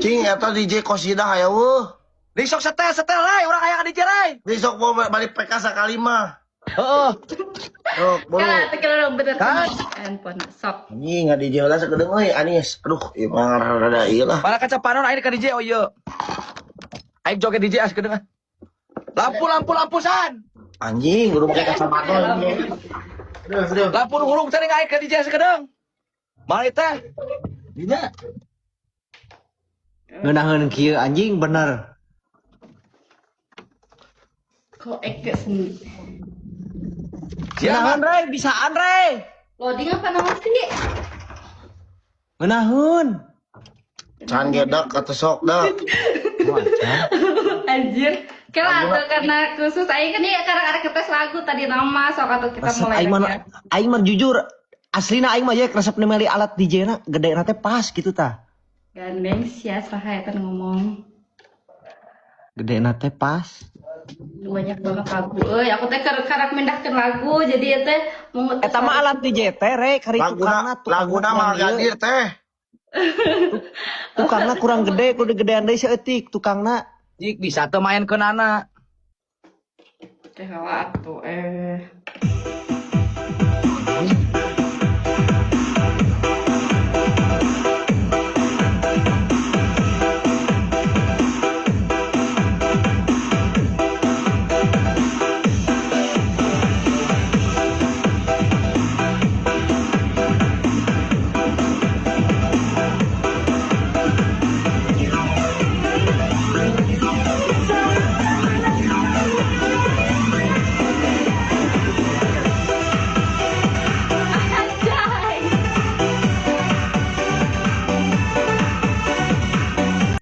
Cing eta DJ Kosida aya weuh. Di sok setel lah, orang aya ka DJ ray. Di sok mau balik PK sakali mah. Heeh. Sok bolu. Kalau bener handphone sok. Anjing nggak DJ lah sakedeung euy Anis. Aduh, ieu mah rada ieu lah. Para kaca panon aing ka DJ oh ieu. Aing joget DJ as kedeung. Lampu san. Anjing kudu make kacamata. Lampu hurung teh aing ka DJ as kedeung. Mari teh. Dinya. Ngeunaheun kieu anjing bener. Kok eke sendiri. Ngeunaheun Rey, bisaan Rey. Loading apa nama sih? Ngeunaheun. Can gedak atuh sok dak. Anjir. Kela atau karena khusus aing kan ya karena ada ketes lagu tadi nama sok atau kita mulai lagi. Aing mah jujur aslina aing mah ya resep nemeli alat DJ na gede na teh pas gitu tah. Gandeng sia saha eta ngomong. Gede na teh pas. Banyak banget lagu. Aku teh karak mendahkeun lagu jadi teh mungut. Eta mah alat DJ teh Rey kari laguna mah gadir teh. Tukangna kurang gede kudu gedean deui saeutik tukangna. Jik bisa teu main keunana. Teh hawa atuh